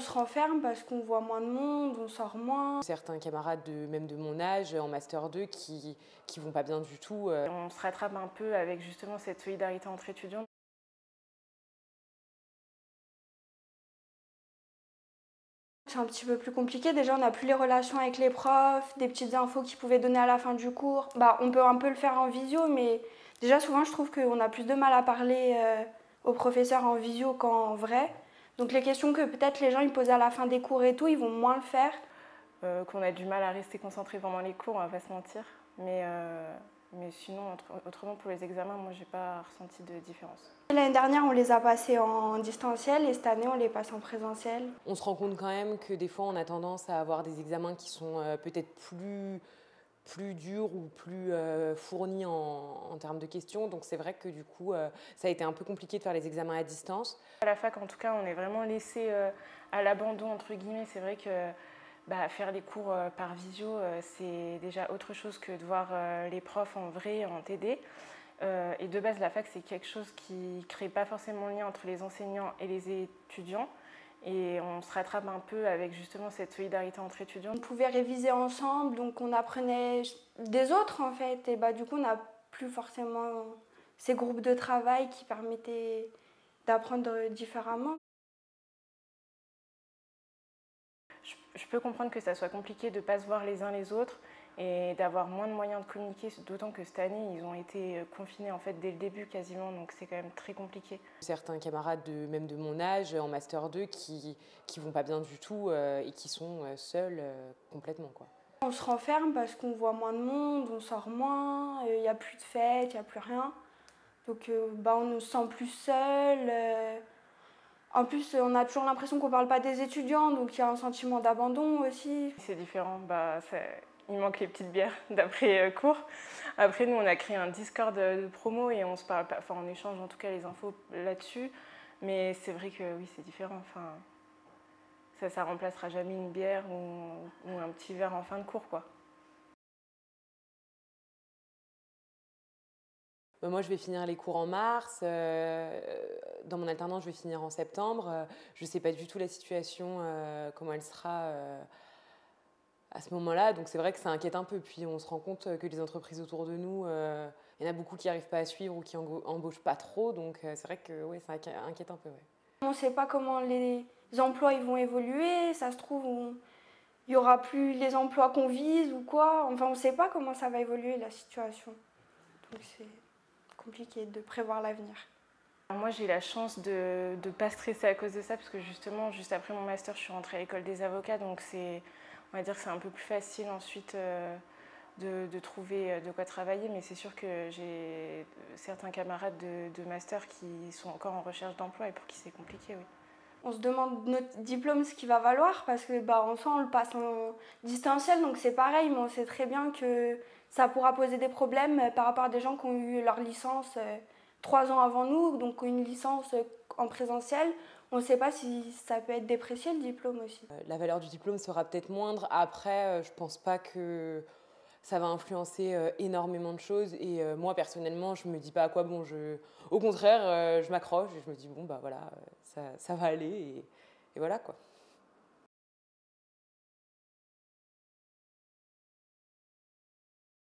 se renferme parce qu'on voit moins de monde, on sort moins. Certains camarades même de mon âge, en Master 2, qui vont pas bien du tout. On se rattrape un peu avec justement cette solidarité entre étudiants. C'est un petit peu plus compliqué. Déjà, on n'a plus les relations avec les profs, des petites infos qu'ils pouvaient donner à la fin du cours. On peut un peu le faire en visio, mais déjà, souvent, je trouve qu'on a plus de mal à parler aux professeurs en visio qu'en vrai. Donc, les questions que peut-être les gens ils posent à la fin des cours et tout, ils vont moins le faire. Qu'on a du mal à rester concentré pendant les cours, on va pas se mentir. Mais sinon, autrement pour les examens, moi, j'ai pas ressenti de différence. L'année dernière, on les a passés en distanciel et cette année, on les passe en présentiel. On se rend compte quand même que des fois, on a tendance à avoir des examens qui sont peut-être plus durs ou plus fournis en termes de questions. Donc c'est vrai que du coup, ça a été un peu compliqué de faire les examens à distance. À la fac, en tout cas, on est vraiment laissé à l'abandon, entre guillemets. C'est vrai que faire les cours par visio, c'est déjà autre chose que de voir les profs en vrai, en TD. Et de base, la fac, c'est quelque chose qui ne crée pas forcément le lien entre les enseignants et les étudiants. Et on se rattrape un peu avec justement cette solidarité entre étudiants. On pouvait réviser ensemble, donc on apprenait des autres en fait. Et du coup, on n'a plus forcément ces groupes de travail qui permettaient d'apprendre différemment. Je peux comprendre que ça soit compliqué de ne pas se voir les uns les autres et d'avoir moins de moyens de communiquer, d'autant que cette année, ils ont été confinés en fait dès le début quasiment, donc c'est quand même très compliqué. Certains camarades même de mon âge, en Master 2, qui vont pas bien du tout et qui sont seuls complètement, quoi. On se renferme parce qu'on voit moins de monde, on sort moins, il n'y a plus de fêtes, il n'y a plus rien. Donc on nous sent plus seuls. En plus, on a toujours l'impression qu'on ne parle pas des étudiants, donc il y a un sentiment d'abandon aussi. C'est différent, il manque les petites bières d'après cours. Après, nous, on a créé un Discord de promo et on se parle pas, on échange en tout cas les infos là-dessus. Mais c'est vrai que oui, c'est différent. Ça remplacera jamais une bière ou un petit verre en fin de cours, quoi. Moi, je vais finir les cours en mars. Dans mon alternance, je vais finir en septembre. Je ne sais pas du tout la situation, comment elle sera à ce moment-là. Donc c'est vrai que ça inquiète un peu. Puis on se rend compte que les entreprises autour de nous, il y en a beaucoup qui n'arrivent pas à suivre ou qui embauchent pas trop. Donc c'est vrai que ouais, ça inquiète un peu. Ouais. On ne sait pas comment les emplois ils vont évoluer. Ça se trouve, il n'y aura plus les emplois qu'on vise ou quoi. Enfin, on ne sait pas comment ça va évoluer la situation. Donc c'est compliqué de prévoir l'avenir. Moi, j'ai eu la chance de ne pas stresser à cause de ça, parce que justement, juste après mon master, je suis rentrée à l'école des avocats, donc on va dire que c'est un peu plus facile ensuite de trouver de quoi travailler, mais c'est sûr que j'ai certains camarades de master qui sont encore en recherche d'emploi et pour qui c'est compliqué, oui. On se demande notre diplôme ce qu'il va valoir parce que en soi on le passe en distanciel, donc c'est pareil, mais on sait très bien que ça pourra poser des problèmes par rapport à des gens qui ont eu leur licence 3 ans avant nous, donc une licence en présentiel. On ne sait pas si ça peut être déprécié le diplôme aussi. La valeur du diplôme sera peut-être moindre. Après, je ne pense pas que ça va influencer énormément de choses. Et moi, personnellement, je ne me dis pas à quoi bon. Au contraire, je m'accroche et je me dis, bon, voilà, ça va aller. Et voilà, quoi.